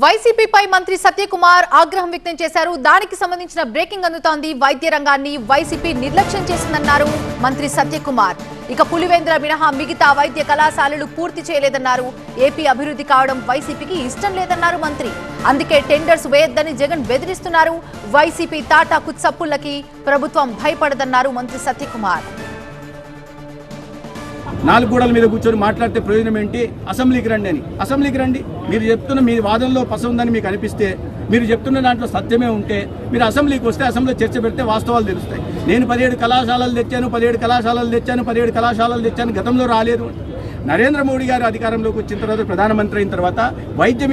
వైసీపీపై మంత్రి సత్యకుమార్ ఆగ్రహం వ్యక్తం చేశారు. దానికి సంబంధించిన బ్రేకింగ్ అందుతోంది. వైద్య రంగాన్ని వైసీపీ నిర్లక్ష్యం చేసిందన్నారు మంత్రి సత్యకుమార్. ఇక పులివేంద్ర మినహా మిగతా వైద్య కళాశాలలు పూర్తి చేయలేదన్నారు. ఏపీ అభివృద్ధి కావడం వైసీపీకి ఇష్టం లేదన్నారు మంత్రి. అందుకే టెండర్స్ వేయొద్దని జగన్ బెదిరిస్తున్నారు. వైసీపీ తాటా కుత్సప్పులకి ప్రభుత్వం భయపడదన్నారు మంత్రి సత్యకుమార్. నాలుగు గోడల మీద కూర్చొని మాట్లాడితే ప్రయోజనం ఏంటి? అసెంబ్లీకి రండి అని. అసెంబ్లీకి రండి. మీరు చెప్తున్న మీ వాదనలో పస ఉందని మీకు అనిపిస్తే, మీరు చెప్తున్న దాంట్లో సత్యమే ఉంటే మీరు అసెంబ్లీకి వస్తే అసెంబ్లీలో చర్చ పెడితే వాస్తవాలు తెలుస్తాయి. నేను 17 కళాశాలలు తెచ్చాను గతంలో రాలేదు. నరేంద్ర మోడీ గారు అధికారంలోకి వచ్చిన తర్వాత, ప్రధానమంత్రి అయిన తర్వాత విద్య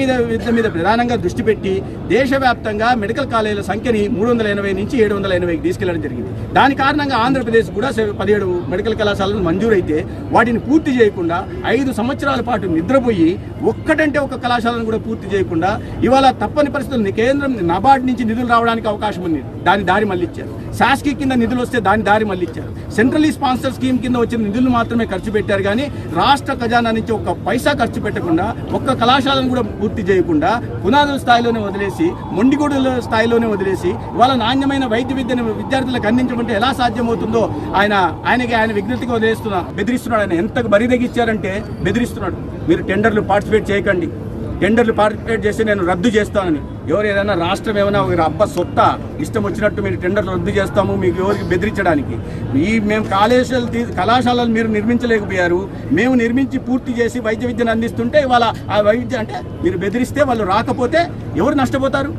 మీద ప్రధానంగా దృష్టి పెట్టి దేశవ్యాప్తంగా మెడికల్ కాలేజీల సంఖ్యని 380 నుంచి 780కి తీసుకెళ్లడం జరిగింది. దాని కారణంగా ఆంధ్రప్రదేశ్ కూడా 17 మెడికల్ కళాశాలలు మంజూరైతే వాటిని పూర్తి చేయకుండా 5 సంవత్సరాల పాటు నిద్రపోయి ఒక్కటంటే ఒక కళాశాలను కూడా పూర్తి చేయకుండా ఇవాళ తప్పని పరిస్థితులు కేంద్రం నబార్డ్ నుంచి నిధులు రావడానికి అవకాశం ఉంది, దాని దారి మళ్ళిచ్చారు. శాస్కీ కింద నిధులు వస్తే దాని దారి మళ్ళిచ్చారు. సెంట్రలీ స్పాన్సర్ స్కీమ్ కింద వచ్చిన నిధులు మాత్రమే ఖర్చు పెట్టారు కానీ రాష్ట్ర ఖజానా నుంచి ఒక్క పైసా ఖర్చు పెట్టకుండా, ఒక్క కళాశాలను కూడా పూర్తి చేయకుండా పునాదుల స్థాయిలోనే వదిలేసి, మొండిగోడుల స్థాయిలోనే వదిలేసి ఇవాళ నాణ్యమైన వైద్య విద్యను విద్యార్థులకు అందించమంటే ఎలా సాధ్యమవుతుందో ఆయన విజ్ఞతగా బెదిరిస్తున్నాడు. ఆయన ఎంత బరిదగిచ్చారంటే బెదిరిస్తున్నాడు. మీరు టెండర్లు పార్టిసిపేట్ చేయకండి, టెండర్లు పార్టిసిపేట్ చేసి నేను రద్దు చేస్తానని. ఎవరు ఏదైనా రాష్ట్రం ఏమైనా ఒక అబ్బ సొత్తా ఇష్టం వచ్చినట్టు మీరు టెండర్లు రద్దు చేస్తాము మీకు ఎవరికి బెదిరించడానికి? మేము కళాశాలలు మీరు నిర్మించలేకపోయారు, మేము నిర్మించి పూర్తి చేసి వైద్య విద్యను అందిస్తుంటే ఇవాళ ఆ వైద్య అంటే మీరు బెదిరిస్తే వాళ్ళు రాకపోతే ఎవరు నష్టపోతారు?